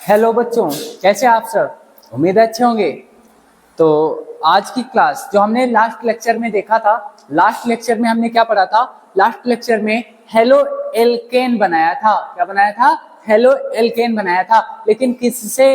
Hello बच्चों, कैसे आप सब? उम्मीद है अच्छे होंगे। तो आज की क्लास जो हमने लास्ट लेक्चर में देखा था, लास्ट लेक्चर में हमने क्या पढ़ा था? लास्ट लेक्चर में हेलो एल्केन बनाया था। क्या बनाया था? हेलो एल्केन बनाया था। लेकिन किससे?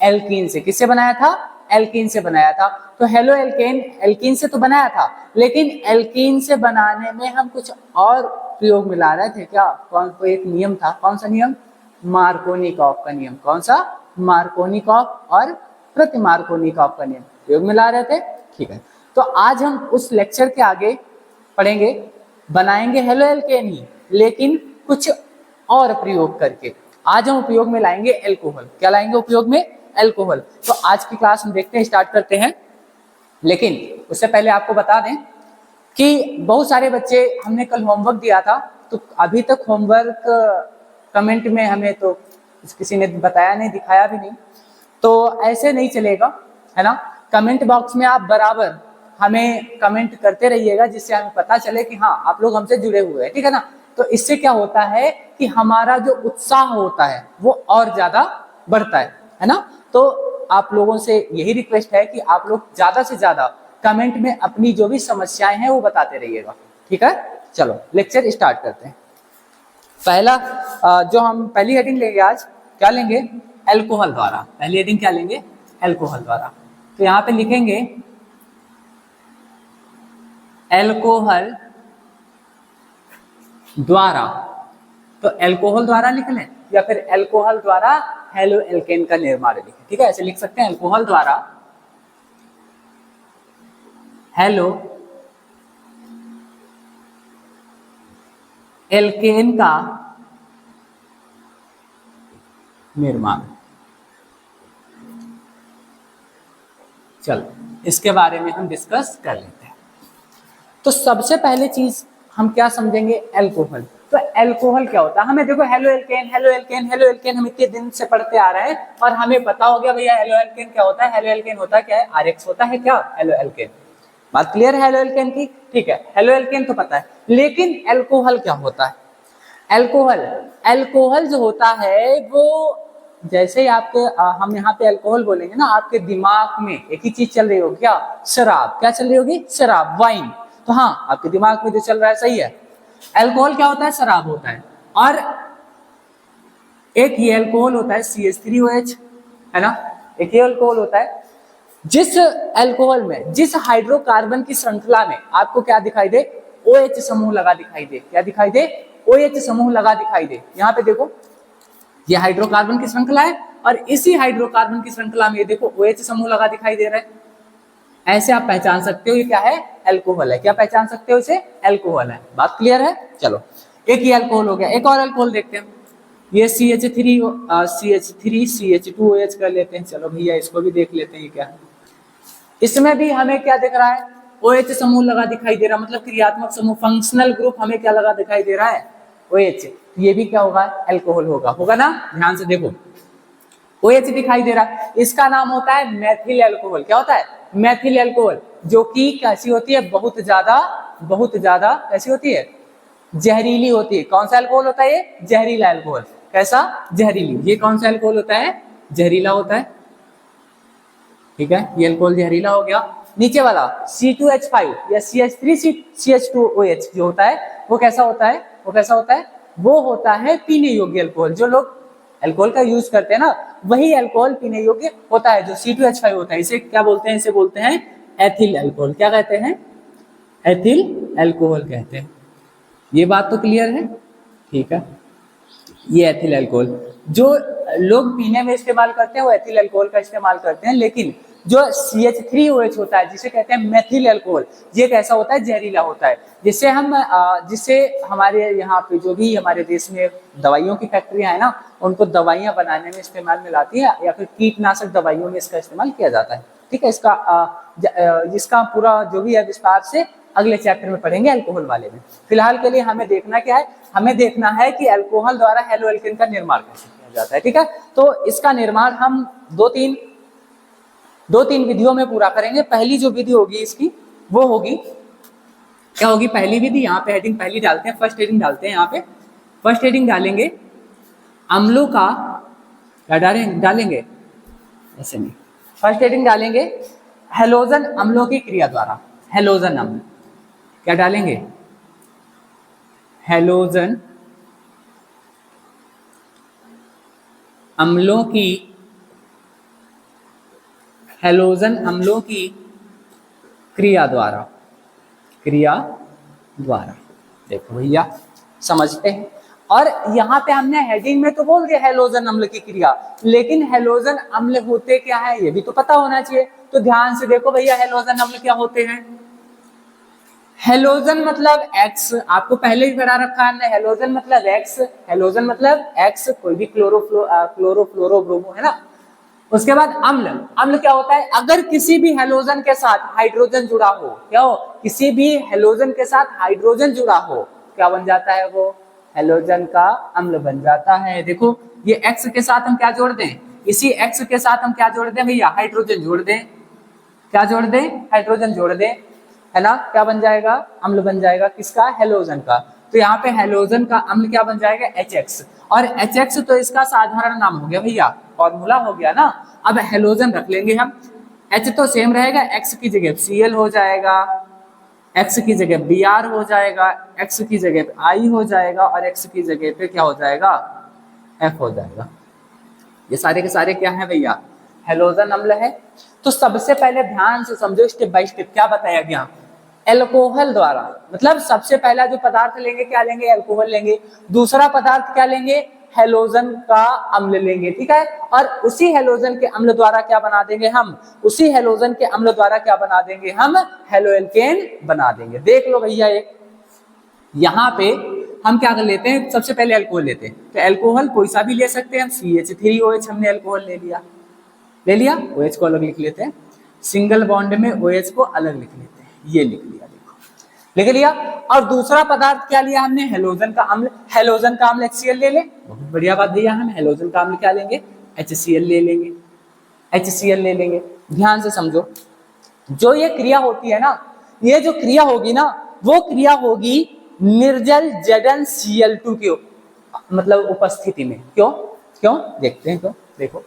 एल्कीन से। किससे बनाया था? एल्कीन से बनाया था। तो हेलो एल्केन एल्कीन से तो बनाया था, लेकिन एल्कीन से बनाने में हम कुछ और प्रयोग मिला रहे थे। क्या? कोई एक नियम था। कौन सा नियम? मार्कोनिकॉफ का नियम। कौन सा? मार्कोनिकॉफ और प्रति मार्कोनिकॉफ का नियम प्रयोग मिला रहे थे। ठीक है, तो आज हम उस लेक्चर के आगे पढ़ेंगे, बनाएंगे हेलो एल्केन ही, लेकिन कुछ और प्रयोग करके। आज हम उपयोग में लाएंगे एल्कोहल। क्या लाएंगे उपयोग में? एल्कोहल। तो आज की क्लास हम देखते हैं, स्टार्ट करते हैं। लेकिन उससे पहले आपको बता दें कि बहुत सारे बच्चे, हमने कल होमवर्क दिया था, तो अभी तक होमवर्क कमेंट में हमें तो किसी ने बताया नहीं, दिखाया भी नहीं। तो ऐसे नहीं चलेगा, है ना। कमेंट बॉक्स में आप बराबर हमें कमेंट करते रहिएगा, जिससे हमें पता चले कि हाँ आप लोग हमसे जुड़े हुए हैं। ठीक है ना। तो इससे क्या होता है कि हमारा जो उत्साह होता है वो और ज्यादा बढ़ता है ना। तो आप लोगों से यही रिक्वेस्ट है कि आप लोग ज्यादा से ज्यादा कमेंट में अपनी जो भी समस्याएं हैं वो बताते रहिएगा। ठीक है, चलो लेक्चर स्टार्ट करते हैं। पहला जो हम पहली हेडिंग लेंगे आज, क्या लेंगे? एल्कोहल द्वारा। पहली हेडिंग क्या लेंगे? एल्कोहल द्वारा। तो यहां पे लिखेंगे एल्कोहल द्वारा। तो एल्कोहल द्वारा लिख लें या फिर एल्कोहल द्वारा हेलो एल्केन का निर्माण लिखें। ठीक है, ऐसे लिख सकते हैं, एल्कोहल द्वारा हेलो एल्केन का निर्माण। चलो इसके बारे में हम डिस्कस कर लेते हैं। तो सबसे पहले चीज हम क्या समझेंगे? एल्कोहल। तो एल्कोहल क्या होता है? हमें देखो, halo alkane halo alkane halo alkane हम इतने दिन से पढ़ते आ रहे हैं और हमें पता हो गया भैया हेलो एल्केन क्या होता है। हेलो एल्केन होता क्या है? आरएक्स होता है। क्या? Halo alkane. बात क्लियर है हेलो एल्केन की? ठीक है, हेलो एल्केन तो पता है, लेकिन एल्कोहल क्या होता है? एल्कोहल एल्कोहल जो होता है वो, जैसे ही आपके हम यहाँ पे अल्कोहल बोलेंगे ना, आपके दिमाग में एक ही चीज चल रही होगी। क्या? शराब। क्या चल रही होगी? शराब, वाइन। तो हाँ, आपके दिमाग में जो चल रहा है सही है। अल्कोहल क्या होता है? शराब होता है। और एक ये अल्कोहल होता है CH3OH, है ना। एक ये अल्कोहल होता है। जिस अल्कोहल में, जिस हाइड्रोकार्बन की श्रृंखला में आपको क्या दिखाई दे? OH समूह लगा दिखाई दे। क्या दिखाई दे? OH समूह लगा दिखाई दे। यहाँ पे देखो, ये हाइड्रोकार्बन की श्रृंखला है और इसी हाइड्रोकार्बन की श्रृंखला में देखो OH समूह लगा दिखाई दे रहा है। ऐसे आप पहचान सकते हो ये क्या है? एल्कोहल है। क्या पहचान सकते हो इसे? एल्कोहल है। बात क्लियर है? चलो, एक ये अल्कोहल हो गया। एक और अल्कोहल देखते हैं। ये CH3CH2OH कर लेते हैं। चलो भैया इसको भी देख लेते हैं, ये क्या है। इसमें भी हमें क्या दिख रहा है? OH समूह लगा दिखाई दे रहा है, मतलब क्रियात्मक समूह, फंक्शनल ग्रुप हमें क्या लगा दिखाई दे रहा है? OH। ये भी क्या होगा? एल्कोहल होगा। होगा ना? ध्यान से देखो, OH दिखाई दे रहा है, इसका नाम होता है मैथिल एल्कोहल। क्या होता है? मैथिल एल्कोहल, जो कि कैसी होती है? बहुत ज्यादा कैसी होती है? जहरीली होती है। कौन सा अल्कोहल होता है ये? जहरीला अल्कोहल। कैसा? जहरीली। ये कौन सा अल्कोहल होता है? जहरीला होता है। ठीक है, ये अल्कोहल जहरीला हो गया। नीचे वाला C2H5 या CH3CH2OH जो होता है वो कैसा होता है? वो कैसा होता है? वो होता है पीने योग्य अल्कोहल। जो लोग अल्कोहल का यूज करते हैं ना, वही अल्कोहल पीने योग्य होता है। जो C2H5 होता है, इसे क्या बोलते हैं? इसे बोलते हैं एथिल अल्कोहल। क्या कहते हैं? एथिल अल्कोहल कहते हैं। ये बात तो क्लियर है? ठीक है, ये एथिल अल्कोहल जो लोग पीने में इस्तेमाल करते हैं वो एथिल अल्कोहल का इस्तेमाल करते हैं। लेकिन जो CH3OH होता है, जिसे कहते हैं मेथिल अल्कोहल, ये कैसा होता है? जहरीला होता है। जिससे हमारे यहाँ पे जो भी हमारे देश में दवाइयों की फैक्ट्रियां है ना, उनको दवाइयां बनाने में इस्तेमाल में लाती है, या फिर कीटनाशक दवाइयों में इसका इस्तेमाल किया जाता है। ठीक है, इसका पूरा जो भी है विस्तार से अगले चैप्टर में पढ़ेंगे अल्कोहल वाले में। फिलहाल के लिए हमें देखना क्या है? हमें देखना है कि अल्कोहल द्वारा हेलो एल्केन का निर्माण कैसे किया जाता है। ठीक है, तो इसका निर्माण हम दो तीन विधियों में पूरा करेंगे। पहली जो विधि होगी इसकी, वो होगी, क्या होगी पहली विधि? यहाँ पे हेडिंग पहली डालते हैं, फर्स्ट हेडिंग डालते हैं। यहाँ पे फर्स्ट हेडिंग डालेंगे अम्लों का क्या डालेंगे ऐसे नहीं, फर्स्ट हेडिंग डालेंगे हैलोजन अम्लों की क्रिया द्वारा। हैलोजन अम्ल क्या डालेंगे, हैलोजन अम्लों की, हैलोजन अम्लों की क्रिया द्वारा, क्रिया द्वारा। देखो भैया समझते हैं, और यहाँ पे हमने हेडिंग में तो बोल दिया हैलोजन अम्ल की क्रिया, लेकिन हैलोजन अम्ल होते क्या है ये भी तो पता होना चाहिए। तो ध्यान से देखो भैया हैलोजन अम्ल क्या होते हैं। हैलोजन मतलब एक्स, आपको पहले ही पढ़ा रखा है हमने, हैलोजन मतलब एक्स, हैलोजन मतलब एक्स, कोई भी क्लोरोफ्लोरो है ना। उसके बाद अम्ल, अम्ल क्या होता है, अगर किसी भी हैलोजन के साथ हाइड्रोजन जुड़ा हो, क्या हो, किसी भी हैलोजन के साथ हाइड्रोजन जुड़ा हो, क्या बन जाता है वो, हैलोजन का अम्ल बन जाता है। देखो ये एक्स के साथ हम क्या जोड़ दें, इसी एक्स के साथ हम क्या जोड़ दें भैया, हाइड्रोजन जोड़ दें, क्या जोड़ दें, हाइड्रोजन जोड़ दें, है ना, क्या बन जाएगा, अम्ल बन जाएगा, किसका, हैलोजन का। तो यहाँ पे हैलोजन का अम्ल क्या बन जाएगा, HX, और HX तो इसका साधारण नाम हो गया भैया, फॉर्मूला हो गया ना। अब हैलोजन रख लेंगे हम, H तो सेम रहेगा, X की जगह Cl हो जाएगा, X की जगह Br हो जाएगा, X की जगह I हो जाएगा, और X की जगह पे क्या हो जाएगा, F हो जाएगा। ये सारे के सारे क्या है भैया, हैलोजन अम्ल है। तो सबसे पहले ध्यान से समझो, स्टेप बाय स्टेप क्या बताया गया, एल्कोहल द्वारा, मतलब सबसे पहला जो पदार्थ लेंगे क्या लेंगे, एल्कोहल लेंगे, दूसरा पदार्थ क्या लेंगे, हैलोजन का अम्ल लेंगे, ठीक है, और उसी हैलोजन के अम्ल द्वारा क्या बना देंगे हम, उसी हैलोजन के अम्ल द्वारा क्या बना देंगे हम, हैलोएल्केन बना देंगे। देख लो भैया, एक यहाँ पे हम क्या कर लेते हैं, सबसे पहले अल्कोहल लेते हैं, तो अल्कोहल कोई सा भी ले सकते हैं हम, CH3OH हमने अल्कोहल ले लिया, OH को अलग लिख लेते हैं, सिंगल बॉन्ड में OH को अलग लिख लेते हैं, ये लिख लिया, देखो लिख लिया। और दूसरा पदार्थ क्या लिया हमने, हैलोजन का अम्ल, हैलोजन का अम्ल HCl ले ले, बहुत बढ़िया बात भैया, हम हैलोजन का अम्ल क्या लेंगे, HCl ले लेंगे, HCl ले लेंगे। ध्यान से समझो, जो ये क्रिया होती है ना, ये जो क्रिया होगी ना, वो क्रिया होगी निर्जल ZnCl2 की मतलब उपस्थिति में। क्यों क्यों देखते हैं, क्यों, देखो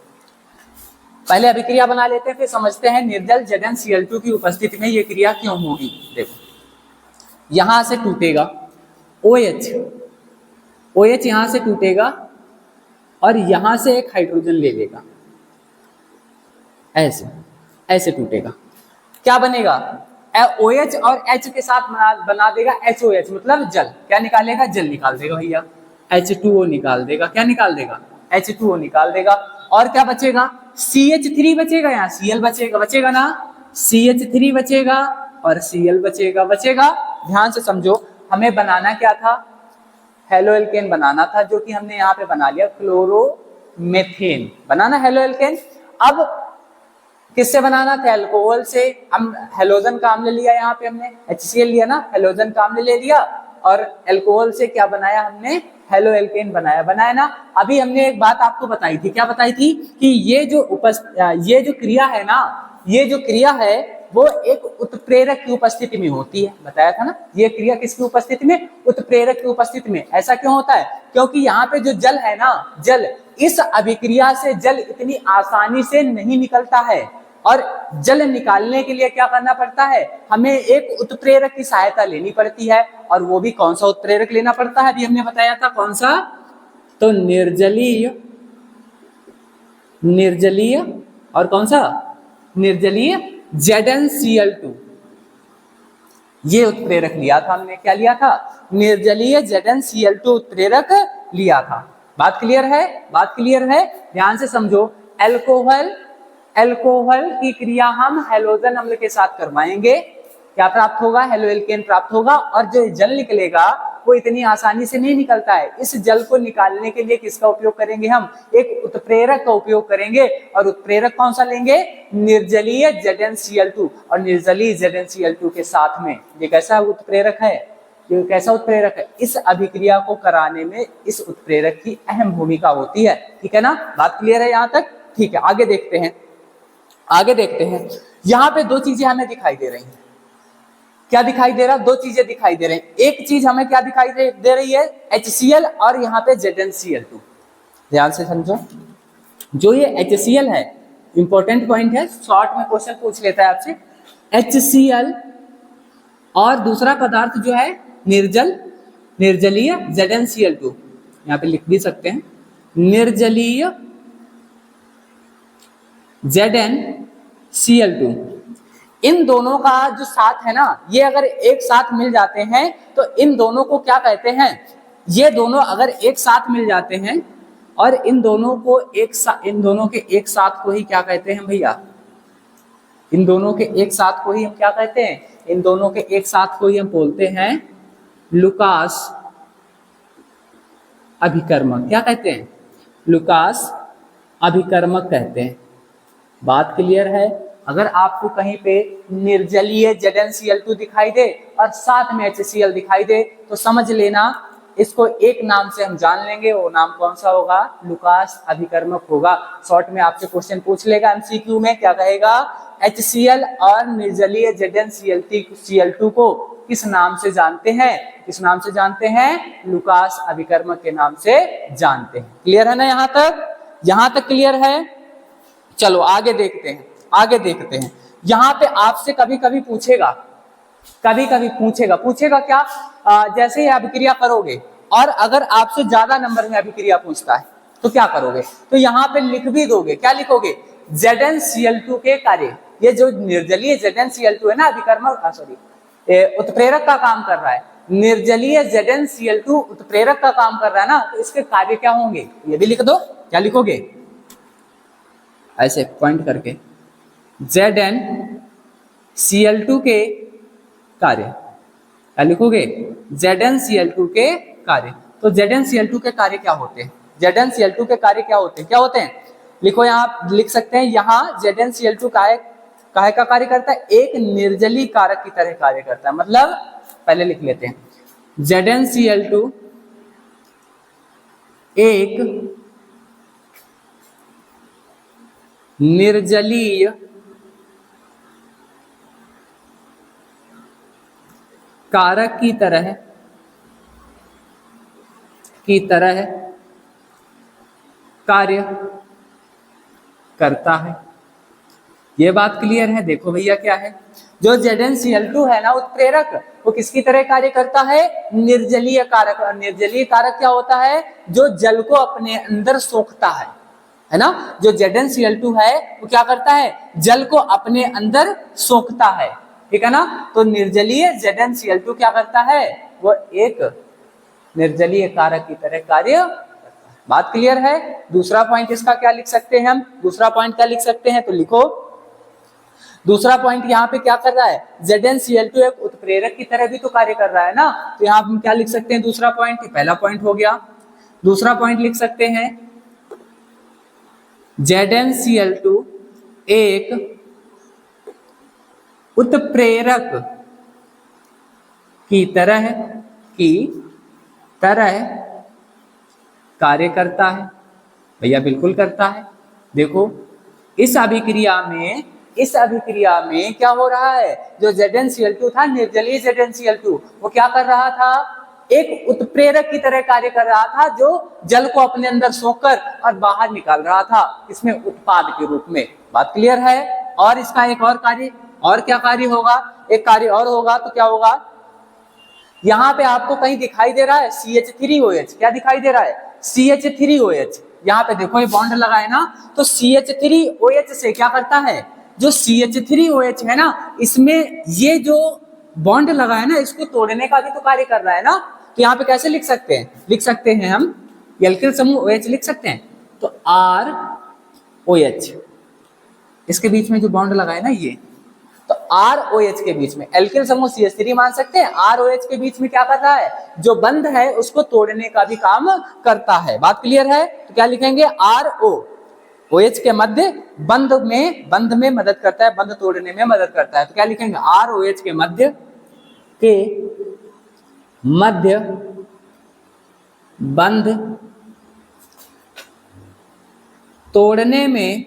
पहले अभिक्रिया बना लेते हैं, फिर समझते हैं निर्जल ZnCl2 की उपस्थिति में ये क्रिया क्यों होगी। देखो यहां से टूटेगा OH, OH यहां से टूटेगा और यहां से एक हाइड्रोजन ले लेगा, ऐसे ऐसे टूटेगा, क्या बनेगा, OH और H के साथ बना देगा HOH, मतलब जल, क्या निकालेगा, जल निकाल देगा भैया, H2O निकाल देगा, क्या निकाल देगा, H2O निकाल देगा, और क्या बचेगा, CH3 बचेगा, यहाँ Cl बचेगा, बचेगा ना, CH3 बचेगा और Cl बचेगा, बचेगा। ध्यान से समझो, हमें बनाना क्या था, हैलोएल्केन बनाना था, जो कि हमने यहाँ पे बना लिया, क्लोरोमेथेन बनाना हैलोएल्केन। अब किससे बनाना था, अल्कोहल से, हम हैलोजन का अम्ल लिया, यहाँ पे हमने HCl लिया ना, हैलोजन का अम्ल ले लिया, और अल्कोहल से क्या बनाया हमने, हैलोएल्केन बनाया ना। अभी हमने एक बात आपको बताई थी, क्या बताई थी, कि ये जो क्रिया है ना, ये जो क्रिया है वो एक उत्प्रेरक की उपस्थिति में होती है, बताया था ना, ये क्रिया किसकी उपस्थिति में, उत्प्रेरक की उपस्थिति में। ऐसा क्यों होता है, क्योंकि यहाँ पे जो जल है ना, जल, इस अभिक्रिया से जल इतनी आसानी से नहीं निकलता है, और जल निकालने के लिए क्या करना पड़ता है, हमें एक उत्प्रेरक की सहायता लेनी पड़ती है, और वो भी कौन सा उत्प्रेरक लेना पड़ता है, अभी हमने बताया था कौन सा, तो निर्जलीय और कौन सा, निर्जलीय ZnCl2, ये उत्प्रेरक लिया था हमने, क्या लिया था, निर्जलीय ZnCl2 उत्प्रेरक लिया था। बात क्लियर है, बात क्लियर है, ध्यान से समझो, अल्कोहल की क्रिया हम हैलोजन अम्ल के साथ करवाएंगे, क्या प्राप्त होगा, हैलोएल्केन प्राप्त होगा, और जो जल निकलेगा वो इतनी आसानी से नहीं निकलता है। इस जल को निकालने के लिए किसका उपयोग करेंगे हम, एक उत्प्रेरक का उपयोग करेंगे, और उत्प्रेरक कौन सा लेंगे, निर्जलीय ZnCl2, और निर्जलीय ZnCl2 के साथ में ये कैसा उत्प्रेरक है, ये कैसा उत्प्रेरक है, इस अभिक्रिया को कराने में इस उत्प्रेरक की अहम भूमिका होती है, ठीक है ना, बात क्लियर है यहाँ तक, ठीक है। आगे देखते हैं, आगे देखते हैं, यहाँ पे दो चीजें हमें दिखाई दे रही हैं, क्या दिखाई दे रहा है, दो चीजें दिखाई दे रही हैं। एक चीज हमें क्या दिखाई दे रही है, HCl, और यहाँ पे ZnCl2, ध्यान से समझो, जो ये HCl है, इंपॉर्टेंट पॉइंट है, शॉर्ट में क्वेश्चन पूछ लेता है आपसे, HCl और दूसरा पदार्थ जो है निर्जलीय ZnCl2, यहाँ पे लिख भी सकते हैं, निर्जलीय ZnCl2। इन दोनों का जो साथ है ना, ये अगर एक साथ मिल जाते हैं तो इन दोनों को क्या कहते हैं, ये दोनों अगर एक साथ मिल जाते हैं और इन दोनों के एक साथ को ही क्या कहते हैं भैया, इन दोनों के एक साथ को ही हम क्या कहते हैं, इन दोनों के एक साथ को ही हम बोलते हैं लुकास अभिकर्मक। क्या कहते हैं, लुकास अभिकर्मक कहते हैं। बात क्लियर है। अगर आपको कहीं पे निर्जलीय ZnCl2 दिखाई दे और साथ में HCl दिखाई दे तो समझ लेना इसको एक नाम से हम जान लेंगे, वो नाम कौन सा होगा, लुकास अभिकर्मक होगा। शॉर्ट में आपसे क्वेश्चन पूछ लेगा MCQ में, क्या कहेगा, HCl और निर्जलीय ZnCl2 को किस नाम से जानते हैं, किस नाम से जानते हैं, लुकास अभिकर्मक के नाम से जानते हैं। क्लियर है ना, यहां तक क्लियर है। चलो आगे देखते हैं। यहाँ पे आपसे कभी कभी पूछेगा क्या, जैसे ही अभिक्रिया करोगे और अगर आपसे ज्यादा नंबर में अभिक्रिया पूछता है तो क्या करोगे, तो यहाँ पे लिख भी दोगे, क्या लिखोगे, ZnCl2 के कार्य। ये जो निर्जलीय ZnCl2 है ना, अभिकर्मक उत्प्रेरक का काम कर रहा है, निर्जलीय ZnCl2 उत्प्रेरक का काम कर रहा है ना, तो इसके कार्य क्या होंगे, ये भी लिख दो। क्या लिखोगे, ऐसे पॉइंट करके, ZnCl2 के कार्य, क्या लिखोगे, ZnCl2 के कार्य। तो ZnCl2 के कार्य क्या होते हैं, ZnCl2 के कार्य क्या होते हैं, लिखो, यहाँ लिख सकते हैं, यहाँ ZnCl2 काहे का कार्य करता है, एक निर्जलीय कारक की तरह कार्य करता है। मतलब पहले लिख लेते हैं, ZnCl2 एक निर्जलीय कारक की तरह कार्य करता है। ये बात क्लियर है। देखो भैया क्या है, जो ZnCl2 है ना उत्प्रेरक, वो किसकी तरह कार्य करता है, निर्जलीय कारक। और निर्जलीय कारक क्या होता है, जो जल को अपने अंदर सोखता है ना। जो ZnCl2 है वो क्या करता है, जल को अपने अंदर सोखता है, ठीक है ना। तो निर्जलीय ZnCl2 क्या करता है, वो एक निर्जलीय कारक की तरह कार्य करता है। बात क्लियर है। दूसरा पॉइंट इसका क्या लिख सकते हैं हम, तो लिखो, दूसरा पॉइंट यहाँ पे क्या कर रहा है, ZnCl2 एक उत्प्रेरक की तरह भी तो कार्य कर रहा है ना। तो यहाँ हम क्या लिख सकते हैं, दूसरा पॉइंट, पहला पॉइंट हो गया। दूसरा पॉइंट लिख सकते हैं, ZnCl2 एक उत्प्रेरक की तरह कार्य करता है। भैया बिल्कुल करता है। देखो इस अभिक्रिया में क्या हो रहा है, जो ZnCl2 था, निर्जलीय ZnCl2, वो क्या कर रहा था, एक उत्प्रेरक की तरह कार्य कर रहा था, जो जल को अपने अंदर सोखकर और बाहर निकाल रहा था, इसमें उत्पाद के रूप में। बात क्लियर है। और इसका एक और कार्य, और क्या कार्य होगा, एक कार्य और होगा, तो क्या होगा, यहाँ पे आपको कहीं दिखाई दे रहा है CH3OH, क्या दिखाई दे रहा है, CH3OH। यहाँ पे देखो ये बॉन्ड लगा है ना, तो CH3OH से क्या करता है, जो CH3OH है ना, इसमें ये जो बॉन्ड लगा है ना, इसको तोड़ने का भी तो कार्य कर रहा है ना। तो यहाँ पे कैसे लिख सकते हैं हम, एल्किल समूह OH लिख सकते हैं। तो ROH, इसके बीच में जो बॉन्ड लगा है ना, ये तो ROH के बीच में, एल्किल समूह CH3 मान सकते हैं, ROH के बीच में क्या कर रहा है, जो बंध है उसको तोड़ने का भी काम करता है। बात क्लियर है। तो क्या लिखेंगे, ROH के मध्य बंध में मदद करता है, बंध तोड़ने में मदद करता है। तो क्या लिखेंगे, ROH के मध्य बंध तोड़ने में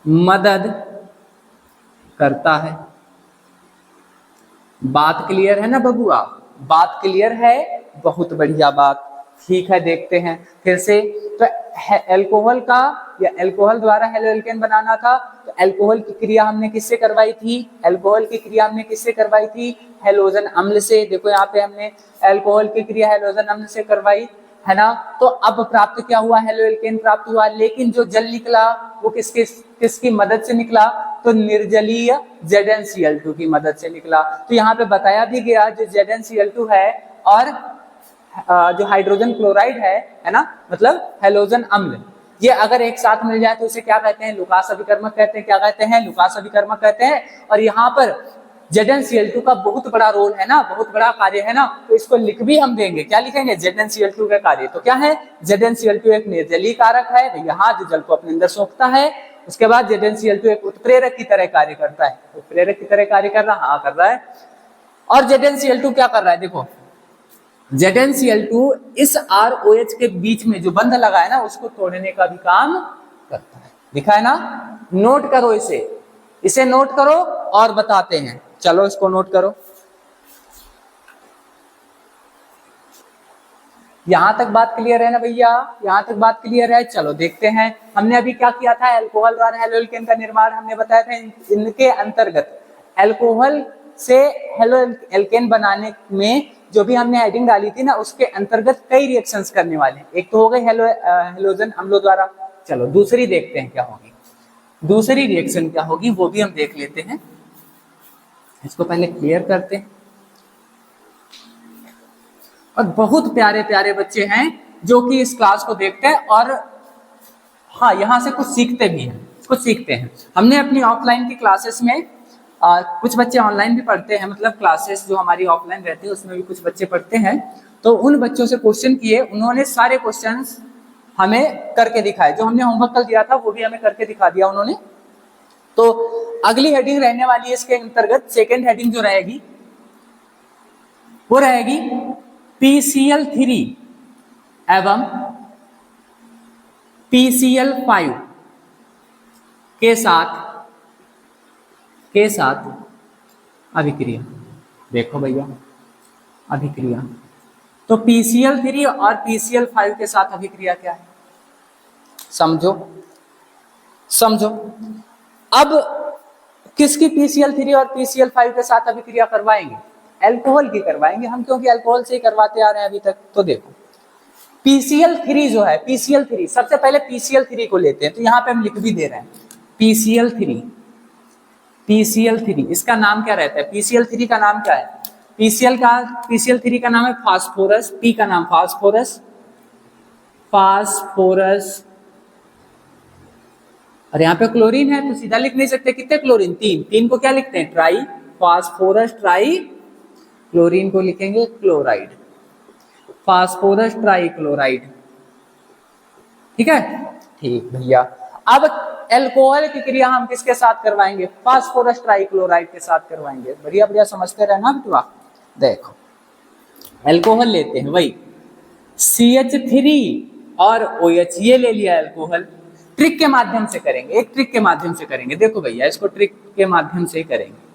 मदद करता है। बात क्लियर है ना बबुआ, बात क्लियर है, बहुत बढ़िया बात। ठीक है, देखते हैं फिर से। तो अल्कोहल का या अल्कोहल द्वारा हेलो एल्केन बनाना था, तो अल्कोहल की क्रिया हमने किससे करवाई थी? अल्कोहल की क्रिया हमने किससे करवाई थी? हेलोजन अम्ल से। देखो यहाँ पे हमने अल्कोहल की क्रिया हेलोजन अम्ल से करवाई है ना। तो अब प्राप्त क्या हुआ? हेलो एल्केन प्राप्त हुआ। लेकिन जो जल निकला वो किसकी मदद से निकला? तो निर्जलीय ZnCl2 की मदद से निकला। तो यहाँ पे बताया भी गया जो ZnCl2 है और जो हाइड्रोजन क्लोराइड है ना, मतलब हेलोजन अम्ल, ये अगर एक साथ मिल जाए तो इसे क्या कहते हैं? लुकास अभिकर्मक कहते हैं। क्या कहते हैं? लुकास अभिकर्मक कहते हैं। और यहाँ पर ZnCl2 का बहुत बड़ा रोल है ना, बहुत बड़ा कार्य है ना, तो इसको लिख भी हम देंगे। क्या लिखेंगे? ZnCl2 का कार्य। तो क्या है? ZnCl2 एक निर्जलीय कारक है भैया, हाँ, जो जल को अपने अंदर सोखता है। उसके बाद ZnCl2 एक उत्प्रेरक की तरह कार्य करता है। उत्प्रेरक की तरह कार्य कर रहा, हाँ कर रहा है। और ZnCl2 क्या कर रहा है? देखो ZnCl2 इस ROH के बीच में जो बंध लगा है ना, उसको तोड़ने का भी काम करता है। लिखा है ना, नोट करो इसे नोट करो और बताते हैं। चलो इसको नोट करो। यहां तक बात क्लियर है ना भैया? यहां तक बात क्लियर है। चलो देखते हैं, हमने अभी क्या किया था? अल्कोहल द्वारा हेलो एल्केन का निर्माण हमने बताया था। इनके अंतर्गत अल्कोहल से हेलो एल्केन बनाने में जो भी हमने हेडिंग डाली थी ना, उसके अंतर्गत कई रिएक्शंस करने वाले। एक तो हो गई हेलोजन अम्लों द्वारा। चलो दूसरी देखते हैं क्या होगी। दूसरी रिएक्शन क्या होगी वो भी हम देख लेते हैं। इसको पहले क्लियर करते हैं। और बहुत प्यारे प्यारे बच्चे हैं जो कि इस क्लास को देखते हैं और हाँ, यहाँ से कुछ सीखते भी हैं, कुछ सीखते हैं। हमने अपनी ऑफलाइन की क्लासेस में कुछ बच्चे ऑनलाइन भी पढ़ते हैं, मतलब क्लासेस जो हमारी ऑफलाइन रहती है उसमें भी कुछ बच्चे पढ़ते हैं। तो उन बच्चों से क्वेश्चन किए, उन्होंने सारे क्वेश्चंस हमें करके दिखाए। जो हमने होमवर्क कल दिया था वो भी हमें करके दिखा दिया उन्होंने। तो अगली हेडिंग रहने वाली है इसके अंतर्गत, सेकेंड हेडिंग जो रहेगी वो रहेगी PCl3 एवं PCl5 के साथ अभिक्रिया। देखो भैया अभिक्रिया, तो PCl3 और PCl5 के साथ अभिक्रिया क्या है? समझो। अब किसकी PCl3 और PCl5 के साथ अभिक्रिया करवाएंगे? अल्कोहल की करवाएंगे हम, क्योंकि अल्कोहल से ही करवाते आ रहे हैं अभी तक। तो देखो PCl3 जो है, PCl3 सबसे पहले PCl3 को लेते हैं। तो यहाँ पे हम लिख भी दे रहे हैं PCl3 इसका नाम क्या रहता है? PCl3 का नाम क्या है? PCl3 का नाम है फास्फोरस। P का नाम फास्फोरस और यहाँ पे क्लोरीन है तो सीधा लिख नहीं सकते। कितने क्लोरीन? 3 को क्या लिखते हैं? ट्राई फास्फोरस ट्राई क्लोरीन को लिखेंगे क्लोराइड, फास्फोरस ट्राई क्लोराइड। ठीक है, ठीक भैया। अब अल्कोहल की क्रिया हम किसके साथ करवाएंगे? फास्फोरस ट्राई क्लोराइड के साथ करवाएंगे। बढ़िया बढ़िया समझते रहना बेटा। देखो अल्कोहल लेते हैं, वही CH3 और OH, ये ले लिया अल्कोहल। ट्रिक के माध्यम से करेंगे, एक ट्रिक के माध्यम से करेंगे। देखो भैया इसको ट्रिक के माध्यम से ही करेंगे।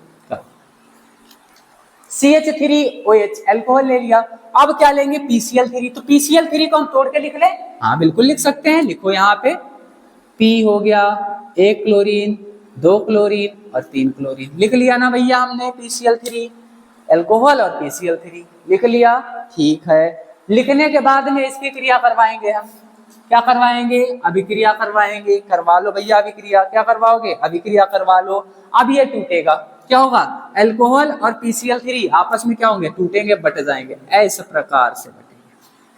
CH3OH अल्कोहल ले लिया। अब क्या लेंगे? PCl3। तो PCl3 को हम तोड़ के लिख लें? हाँ बिल्कुल लिख सकते हैं। लिखो यहाँ पे P हो गया, 1 क्लोरीन, 2 क्लोरीन और 3 क्लोरीन। लिख लिया ना भैया हमने? PCl3 अल्कोहल और PCl3 लिख लिया। ठीक है, लिखने के बाद में इसकी क्रिया करवाएंगे हम। क्या करवाएंगे? अभिक्रिया करवाएंगे। करवा लो भैया अभिक्रिया। क्या करवाओगे? अभिक्रिया करवा लो। अब ये टूटेगा, क्या होगा? अल्कोहल और PCl3 आपस में क्या होंगे? टूटेंगे, बट जाएंगे। इस प्रकार से बटेंगे।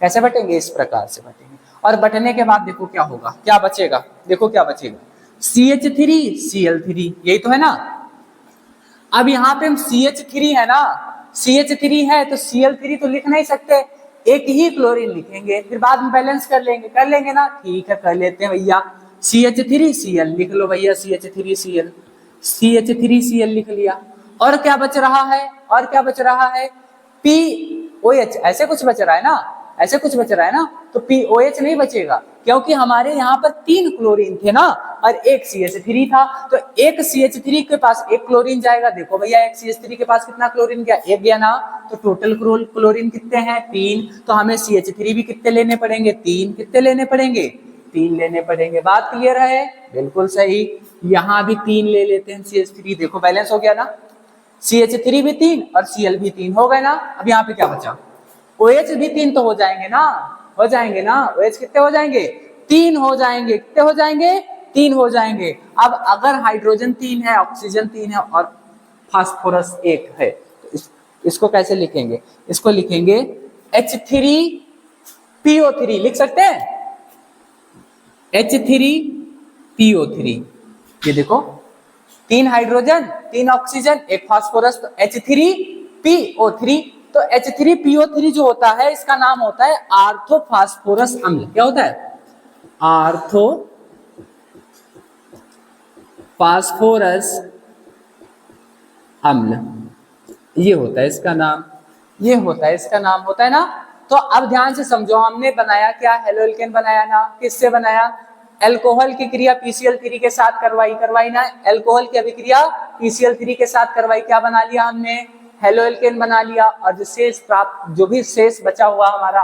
कैसे बटेंगे? इस प्रकार से बटेंगे। और बटने के बाद देखो क्या होगा, क्या बचेगा? देखो क्या बचेगा? CH3Cl3, यही तो है ना। अब यहाँ पे हम CH3 है ना, CH3 है तो Cl3 तो लिख नहीं सकते, एक ही क्लोरीन लिखेंगे, फिर बाद में बैलेंस कर लेंगे ना। ठीक है, कर लेते हैं भैया। CH3Cl लिख लो भैया, CH3Cl लिख लिया। और क्या बच रहा है? POH, ऐसे कुछ बच रहा है ना। ऐसे कुछ बच रहा है ना, तो POH नहीं बचेगा, क्योंकि हमारे यहाँ पर 3 क्लोरीन थे ना और एक CH3 था, तो एक CH3 के पास एक क्लोरीन जाएगा। देखो भैया एक CH3 के पास कितना क्लोरीन गया, एक गया ना, तो टोटल क्लोरीन कितने हैं, 3, तो हमें CH3 भी कितने लेने पड़ेंगे, 3, कितने लेने पड़ेंगे, 3 लेने पड़ेंगे। बात क्लियर है, बिल्कुल सही। यहाँ भी 3 ले लेते हैं CH3, देखो बैलेंस हो गया ना, CH3 भी 3 और Cl भी 3 हो गए ना। अब यहाँ पे क्या बचा, OH भी 3 तो हो जाएंगे ना, हो जाएंगे ना, OH कितने हो जाएंगे, 3 हो जाएंगे, कितने हो जाएंगे, 3 हो जाएंगे। अब अगर हाइड्रोजन 3 है, ऑक्सीजन 3 है और फास्फोरस 1 है, तो इसको कैसे लिखेंगे, इसको लिखेंगे H3PO3 लिख सकते हैं, H3PO3। ये देखो 3 हाइड्रोजन 3 ऑक्सीजन 1 फास्फोरस, तो H3PO3। तो H3PO3 जो होता है इसका नाम होता है आर्थोफास्फोरस अम्ल। क्या होता है, आर्थोफास्फोरस अम्ल, ये होता है इसका नाम, ये होता है इसका नाम, होता है ना। तो अब ध्यान से समझो, हमने बनाया क्या, हेलोएल्केन बनाया ना, किससे बनाया, अल्कोहल की क्रिया PCl3 के साथ करवाई ना, अल्कोहल की अभिक्रिया PCl3 के साथ करवाई, क्या बना लिया हमने, हेलोएल्केन बना लिया। और जो भी शेष बचा हुआ हमारा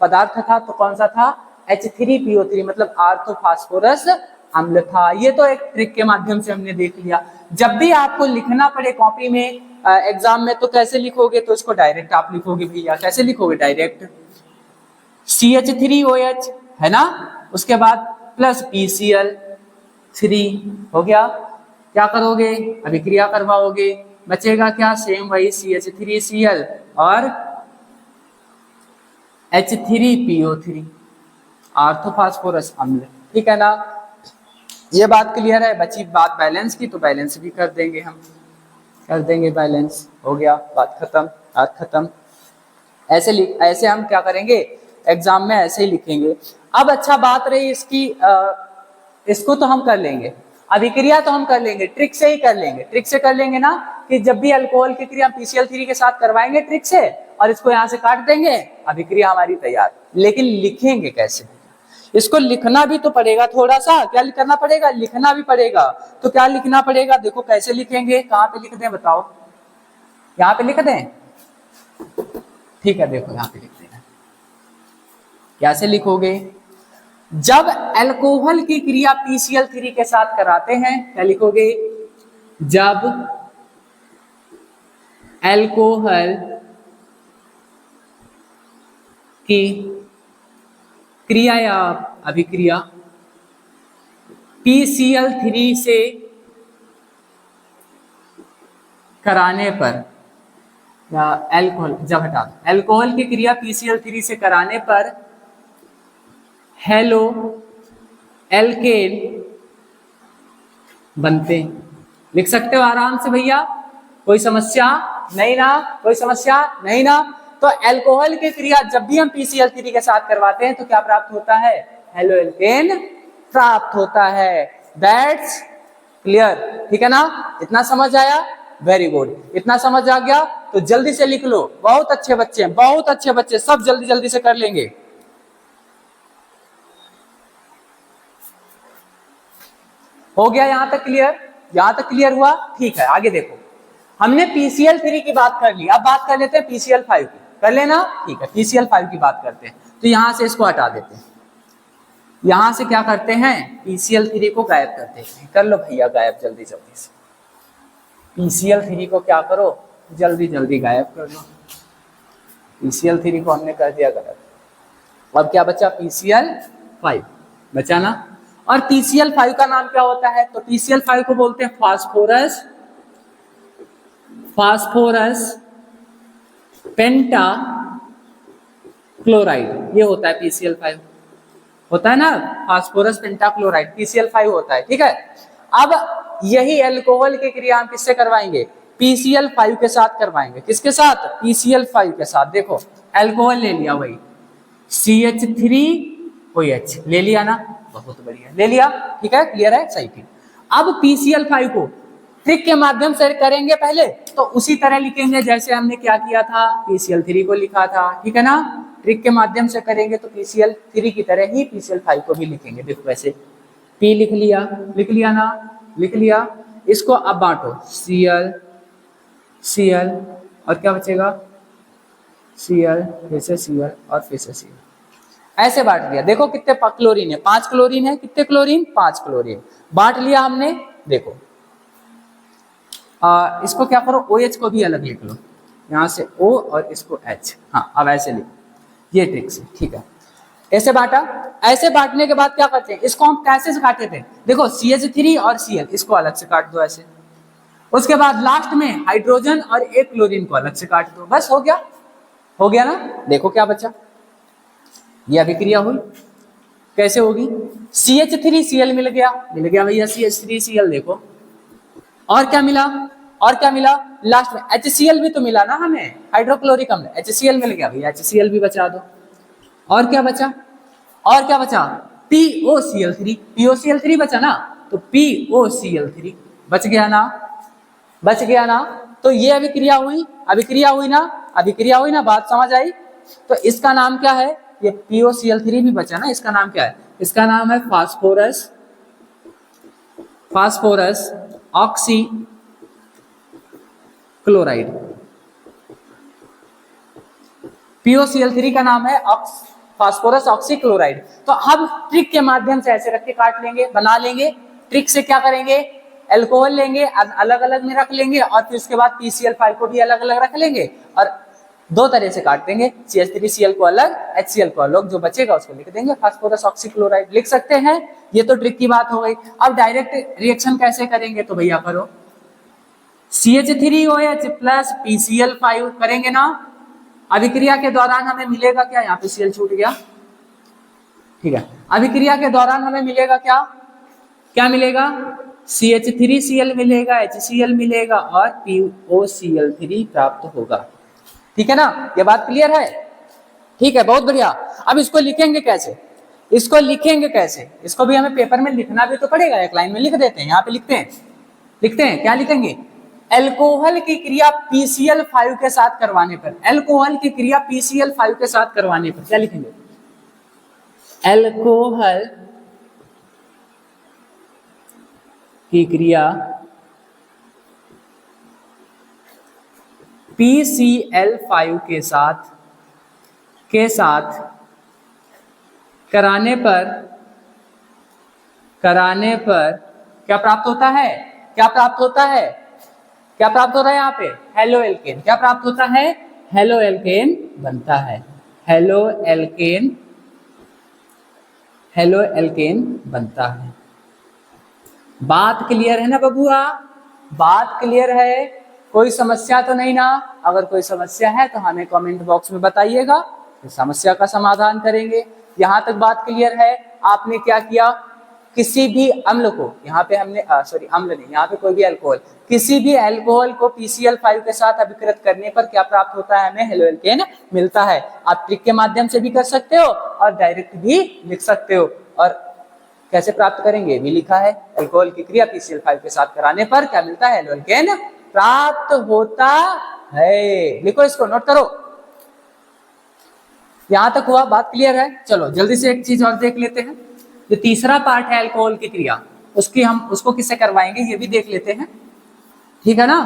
पदार्थ था तो कौन सा था, H3PO3, मतलब आर्थोफास्फोरस अम्ल था। ये तो एक ट्रिक के माध्यम से हमने देख लिया। जब भी आपको लिखना पड़े कॉपी में एग्जाम में, तो कैसे लिखोगे, तो इसको डायरेक्ट आप लिखोगे भैया, कैसे लिखोगे, डायरेक्ट CH3OH है ना, उसके बाद प्लस PCl3 हो गया। क्या करोगे, अभिक्रिया करवाओगे, बचेगा क्या, सेम वही CH3Cl और H3PO3 आर्थोफास्फोरस अम्ल, ठीक है ना। ये बात क्लियर है। बची बात बैलेंस की, तो बैलेंस भी कर देंगे हम, कर देंगे बैलेंस, हो गया, बात खत्म, बात खत्म। ऐसे हम क्या करेंगे एग्जाम में, ऐसे ही लिखेंगे। अब अच्छा बात रही इसकी, इसको तो हम कर लेंगे, अभिक्रिया तो हम कर लेंगे, ट्रिक से ही कर लेंगे, ट्रिक से कर लेंगे ना, कि जब भी अल्कोहल की क्रिया PCl3 के साथ करवाएंगे ट्रिक से, और इसको यहाँ से काट देंगे, अभिक्रिया हमारी तैयार। लेकिन लिखेंगे कैसे, इसको लिखना भी तो पड़ेगा थोड़ा सा, क्या करना पड़ेगा, लिखना भी पड़ेगा। तो क्या लिखना पड़ेगा, देखो कैसे लिखेंगे, कहाँ पे लिख दें बताओ, यहाँ पे लिख दें, ठीक है, देखो यहाँ पे लिख देना, कैसे लिखोगे, जब अल्कोहल की क्रिया PCl3 के साथ कराते हैं, क्या लिखोगे, जब अल्कोहल की क्रिया या अभिक्रिया PCl3 से कराने पर, या अल्कोहल, जब हटा दो, अल्कोहल की क्रिया PCl3 से कराने पर हेलो एल्केन बनते हैं। लिख सकते हो आराम से भैया, कोई समस्या नहीं ना, कोई समस्या नहीं ना। तो अल्कोहल की क्रिया जब भी हम PCl3 के साथ करवाते हैं तो क्या प्राप्त होता है, हेलो एल्केन प्राप्त होता है। दैट्स क्लियर, ठीक है ना, इतना समझ आया, वेरी गुड, इतना समझ आ गया तो जल्दी से लिख लो। बहुत अच्छे बच्चे हैं, बहुत अच्छे बच्चे, सब जल्दी जल्दी से कर लेंगे। हो गया यहां तक क्लियर, यहां तक क्लियर हुआ, ठीक है। आगे देखो, हमने PCl3 की बात कर ली, अब बात कर लेते हैं PCl5 की, कर लेना, ठीक है। PCl5 की बात करते हैं, तो यहां से इसको हटा देते हैं, यहां से क्या करते हैं, PCl3 को गायब कर देते हैं। कर लो भैया गायब जल्दी जल्दी से, PCl3 को क्या करो, जल्दी जल्दी गायब कर लो। PCl3 को हमने कर दिया गायब, अब क्या बचा, PCl5 बचा ना। और PCl5 का नाम क्या होता है, तो PCl5 को बोलते हैं फास्फोरस पेंटा क्लोराइड, ये होता है PCl5, होता है ना, फास्फोरस पेंटा क्लोराइड PCl5 होता है, ठीक है। अब यही अल्कोहल की क्रिया हम किससे करवाएंगे, PCl5 के साथ करवाएंगे। किसके साथ, PCl5 के साथ। देखो अल्कोहल ले लिया, वही CH3OH ले लिया ना, बहुत बढ़िया, ले लिया, ठीक है, क्लियर है, सही थी। अब PCl5 को ट्रिक के माध्यम से करेंगे पहले, तो उसी तरह लिखेंगे जैसे हमने क्या किया था, PCl3 को लिखा था, ठीक है ना। ट्रिक के माध्यम से करेंगे तो PCl3 की तरह ही PCl5 को भी लिखेंगे। देखो वैसे P लिख लिया ना, लिख लिया। इसको अब बांटो, Cl और क्या बचेगा, Cl, फिर से Cl और फिर से Cl, ऐसे बांट दिया। देखो कितने क्लोरीन है, 5 क्लोरीन है। कितने क्लोरीन, 5 क्लोरीन बांट लिया हमने। देखो इसको क्या करो, OH को भी अलग लिख लो, यहाँ से O और इसको H। हाँ अब ऐसे लिखो, ये ट्रिक से, ठीक है। ऐसे बांटा। ऐसे बांटने के बाद क्या करते हैं, इसको हम कैसे काटे थे, देखो CH3 और Cl, इसको अलग से काट दो ऐसे। उसके बाद लास्ट में हाइड्रोजन और एक क्लोरीन को अलग से काट दो, बस हो गया, हो गया ना। देखो क्या बचा, ये अभिक्रिया हुई। कैसे होगी, CH3Cl मिल गया भैया, CH3Cl। देखो और क्या मिला, और क्या मिला, लास्ट में HCl भी तो मिला ना हमें, हाइड्रोक्लोरिक अम्ल, HCl मिल गया भैया, HCl भी बचा दो। और क्या बचा, और क्या बचा, POCl3 बचा ना, तो POCl3 बच गया ना, बच गया ना। तो ये अभिक्रिया हुई, अभिक्रिया हुई ना, अभिक्रिया हुई ना, बात समझ आई। तो इसका नाम क्या है, ये POCl3 भी बचा ना, इसका नाम क्या है, इसका नाम है phosphorus, phosphorus oxy chloride. POCl3 का नाम है फास्फोरस ऑक्सी क्लोराइड। तो हम ट्रिक के माध्यम से ऐसे रख के काट लेंगे, बना लेंगे। ट्रिक से क्या करेंगे, अल्कोहल लेंगे, अलग अलग में रख लेंगे, और फिर उसके बाद PCl5 को भी अलग अलग रख लेंगे, और दो तरह से काट देंगे, CH3Cl को अलग, HCl को अलग, जो बचेगा उसको लिख देंगे फास्फोरस ऑक्सी क्लोराइड, लिख सकते हैं। ये तो ट्रिक की बात हो गई। अब डायरेक्ट रिएक्शन कैसे करेंगे, तो भैया करो, CH3OH प्लस PCl5 करेंगे ना। अभिक्रिया के दौरान हमें मिलेगा क्या, यहाँ पे Cl छूट गया, ठीक है। अभिक्रिया के दौरान हमें मिलेगा क्या, क्या मिलेगा, CH3Cl मिलेगा, HCl मिलेगा और POCl3 प्राप्त होगा, ठीक है ना। ये बात क्लियर है, ठीक है, बहुत बढ़िया। अब इसको लिखेंगे कैसे, इसको लिखेंगे कैसे, इसको भी हमें पेपर में लिखना भी तो पड़ेगा, एक लाइन में लिख देते हैं, यहाँ पे लिखते हैं, लिखते हैं, क्या लिखेंगे, अल्कोहल की क्रिया PCl5 के साथ करवाने पर, अल्कोहल की क्रिया PCl5 के साथ करवाने पर क्या लिखेंगे, अल्कोहल की क्रिया PCl5 के साथ कराने पर क्या प्राप्त होता है, क्या प्राप्त होता है, क्या प्राप्त हो रहा है यहाँ पे, हेलो एल्केन। क्या प्राप्त होता है, हेलो एल्केन बनता है, हेलो एल्केन, हेलो एल्केन बनता है। बात क्लियर है ना बबुआ, बात क्लियर है, कोई समस्या तो नहीं ना। अगर कोई समस्या है तो हमें कमेंट बॉक्स में बताइएगा, तो समस्या का समाधान करेंगे। यहां तक बात क्लियर है। आपने क्या किया, किसी भी अम्ल को, यहाँ पे हमने सॉरी अम्ल नहीं, यहाँ पे कोई भी अल्कोहल, किसी भी अल्कोहल को PCl5 के साथ अभिकृत करने पर क्या प्राप्त होता है, हमें हेलो एल्केन मिलता है। आप ट्रिक के माध्यम से भी कर सकते हो और डायरेक्ट भी लिख सकते हो। और कैसे प्राप्त करेंगे भी लिखा है, अल्कोहल की क्रिया PCl5 के साथ कराने पर क्या मिलता है, हेलो एल्केन प्राप्त होता है। लिखो इसको, नोट करो। यहां तक हुआ, बात क्लियर है। चलो जल्दी से एक चीज और देख लेते हैं, जो तीसरा पार्ट है अल्कोहल की क्रिया, उसको किससे करवाएंगे ये भी देख लेते हैं, ठीक है ना,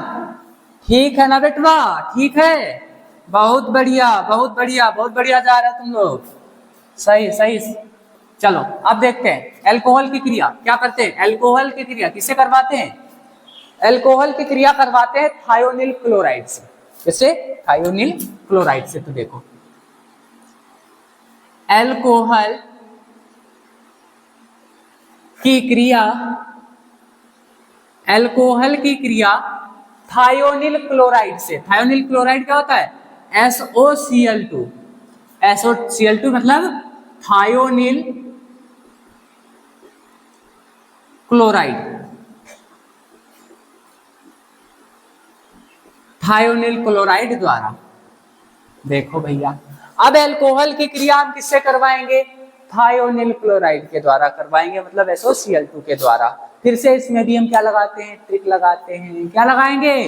ठीक है ना बेटवा, ठीक है, बहुत बढ़िया बहुत बढ़िया बहुत बढ़िया जा रहा है तुम लोग, सही सही। चलो अब देखते हैं अल्कोहल की क्रिया क्या करते हैं। अल्कोहल की क्रिया किससे करवाते हैं, अल्कोहल की क्रिया करवाते हैं थायोनिल क्लोराइड से। किससे, थायोनिल क्लोराइड से। तो देखो अल्कोहल की क्रिया, अल्कोहल की क्रिया थायोनिल क्लोराइड से। थायोनिल क्लोराइड क्या होता है, SOCl2, SOCl2 मतलब थायोनिल क्लोराइड, थायोनिल क्लोराइड द्वारा। देखो भैया, अब अल्कोहल की क्रिया हम किससे करवाएंगे, थायोनिल क्लोराइड के द्वारा करवाएंगे, मतलब SOCl2 के द्वारा। फिर से इसमें भी हम क्या लगाते हैं, ट्रिक लगाते हैं। क्या लगाएंगे,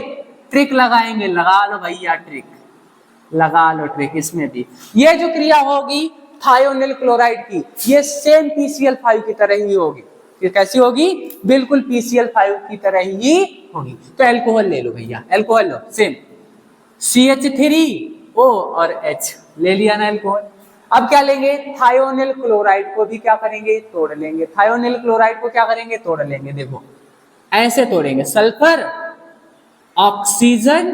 ट्रिक लगाएंगे, लगा लो भैया ट्रिक। लगा लो ट्रिक इसमें भी। ये जो क्रिया होगी थायोनिल क्लोराइड की, ये सेम PCl5 की तरह ही होगी। ये कैसी होगी? बिल्कुल PCl5 की तरह ही होगी। तो अल्कोहल ले लो भैया, अल्कोहल लो, सेम CH3O और H ले लिया ना अल्कोहल। अब क्या लेंगे? थायोनिल क्लोराइड को भी क्या करेंगे? तोड़ लेंगे। थायोनिल क्लोराइड को क्या करेंगे? तोड़ लेंगे। देखो ऐसे तोड़ेंगे, सल्फर, ऑक्सीजन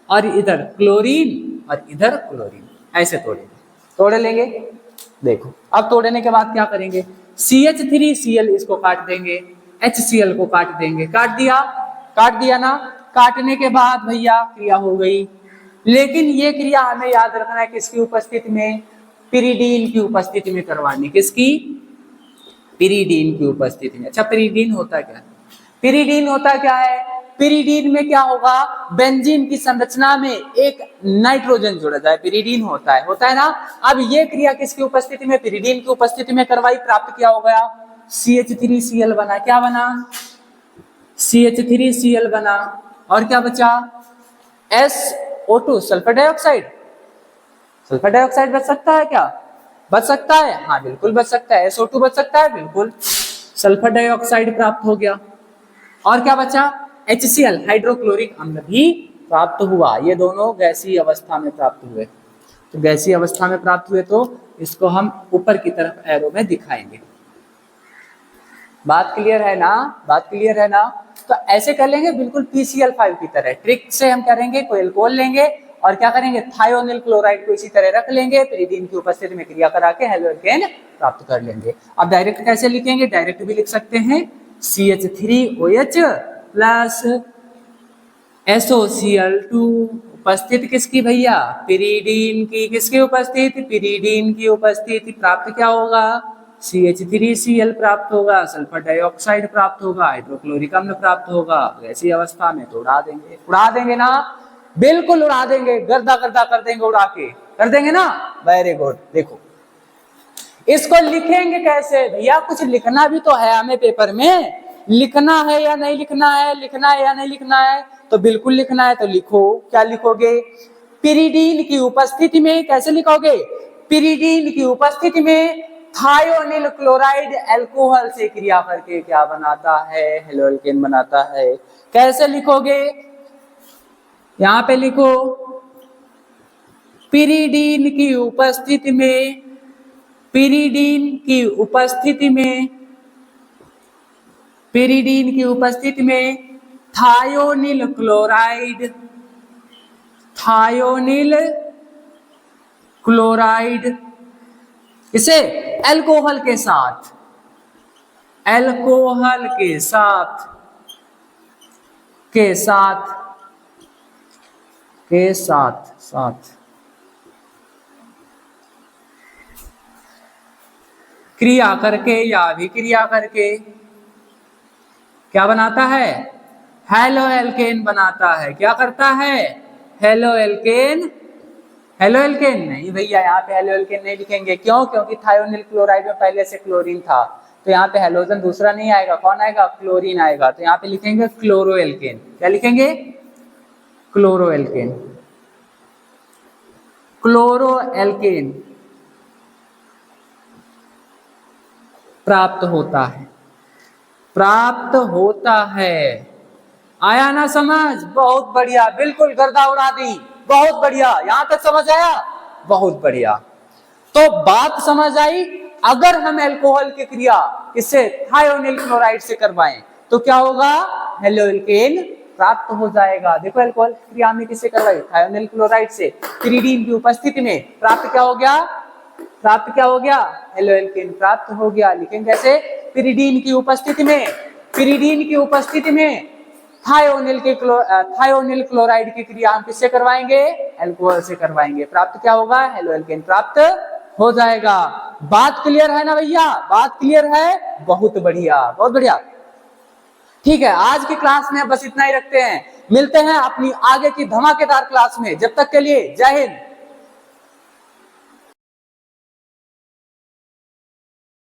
और इधर क्लोरीन और इधर क्लोरीन, ऐसे तोड़ेंगे, तोड़ लेंगे। देखो अब तोड़ने के बाद क्या करेंगे? CH3Cl इसको काट देंगे, HCl को काट देंगे। काट दिया ना। काटने के बाद भैया क्रिया हो गई, लेकिन ये क्रिया हमें याद रखना है किसकी उपस्थिति में? पिरीडीन की उपस्थिति में करवानी। किसकी? पिरीडीन की उपस्थिति में। अच्छा पिरीडीन होता क्या? पिरीडीन होता क्या है? पिरीडीन में क्या होगा? बेंजीन की संरचना में एक नाइट्रोजन जुड़ जाए, पिरीडीन होता है ना। अब ये क्रिया किसकी उपस्थिति में? पिरीडीन की उपस्थिति में करवाई, प्राप्त क्या हो गया? CH3Cl बना। क्या बना? CH3Cl बना। और क्या बचा? SO2, sulphur dioxide. Sulphur dioxide बच सकता है क्या? बच सकता है, हाँ बिल्कुल बच सकता है। SO2 बच सकता है, बिल्कुल। सल्फर डाइऑक्साइड प्राप्त हो गया। और क्या बचा? HCl, हाइड्रोक्लोरिक अम्ल भी प्राप्त हुआ। ये दोनों गैसीय अवस्था में प्राप्त हुए। तो गैसीय अवस्था में प्राप्त हुए तो इसको हम ऊपर की तरफ एरो में दिखाएंगे। बात क्लियर है ना? बात क्लियर है ना? तो ऐसे कर लेंगे बिल्कुल PCl5 की तरह। ट्रिक से हम करेंगे, कोई अल्कोहल लेंगे और क्या करेंगे? थायोनिल क्लोराइड को इसी तरह रख लेंगे, पिरीडीन की उपस्थिति में क्रिया करा के हेलोएल्केन प्राप्त कर लेंगे। अब डायरेक्ट कैसे लिखेंगे? डायरेक्ट भी लिख सकते हैं, CH3OH प्लस SOCl2। उपस्थिति किसकी भैया? पिरीडीन की। किसकी उपस्थिति? पिरीडीन की उपस्थिति। प्राप्त क्या होगा? CH3Cl प्राप्त होगा, सल्फर डाइऑक्साइड प्राप्त होगा, हाइड्रोक्लोरिक अम्ल प्राप्त होगा। ऐसी अवस्था में तो उड़ा देंगे ना, बिल्कुल उड़ा देंगे, गर्दा गर्दा कर देंगे, उड़ा के कर देंगे ना। Very good. देखो इसको लिखेंगे कैसे भैया? कुछ लिखना भी तो है हमें पेपर में। लिखना है या नहीं लिखना है? लिखना है या नहीं लिखना है? तो बिल्कुल लिखना है। तो लिखो, क्या लिखोगे? पिरीडीन की उपस्थिति में। कैसे लिखोगे? पिरीडीन की उपस्थिति में थायोनिल क्लोराइड अल्कोहल से क्रिया करके क्या बनाता है? हेलोएल्केन बनाता है। कैसे लिखोगे? यहां पे लिखो, पिरीडीन की उपस्थिति में, पिरीडीन की उपस्थिति में, पिरीडीन की उपस्थिति में थायोनिल क्लोराइड, थायोनिल क्लोराइड इसे अल्कोहल के साथ, अल्कोहल के साथ, के साथ, के साथ, साथ क्रिया करके या अभिक्रिया करके क्या बनाता है? हेलोएल्केन बनाता है। क्या करता है? हेलोएल्केन। हेलोएल्केन नहीं भैया, यहाँ पे हेलोएल्केन नहीं लिखेंगे। क्यों? क्योंकि थायोनिल क्लोराइड में पहले से क्लोरीन था, तो यहाँ पे हेलोजन दूसरा नहीं आएगा। कौन आएगा? क्लोरीन आएगा। तो यहाँ पे लिखेंगे क्लोरोएल्केन। क्या लिखेंगे? क्लोरोएल्केन। क्लोरोएल्केन प्राप्त होता है, प्राप्त होता है। आया ना समझ? बहुत बढ़िया, बिल्कुल गर्दा उड़ा दी, बहुत बढ़िया। यहां तक समझ आया? बहुत बढ़िया। तो बात समझ आई। अगर हम अल्कोहल की क्रिया इससे थायोनिल क्लोराइड से करवाएं तो क्या होगा? हेलोएल्केन प्राप्त हो जाएगा। देखो अल्कोहल की क्रिया हमने किससे करवाई? थायोनिल क्लोराइड से। पिरीडीन की उपस्थिति में प्राप्त क्या हो गया? प्राप्त क्या हो गया? हेलोएल्केन प्राप्त हो गया। लिखेंगे कैसे? पिरीडीन की उपस्थिति में, पिरीडीन की उपस्थिति में थायोनिल क्लोराइड की क्रिया हम किससे करवाएंगे? अल्कोहल से करवाएंगे। प्राप्त क्या होगा? हेलोएल्केन प्राप्त हो जाएगा। बात क्लियर है ना भैया? बात क्लियर है? बहुत बढ़िया, बहुत बढ़िया। ठीक है, आज की क्लास में बस इतना ही रखते हैं। मिलते हैं अपनी आगे की धमाकेदार क्लास में। जब तक के लिए जय हिंद।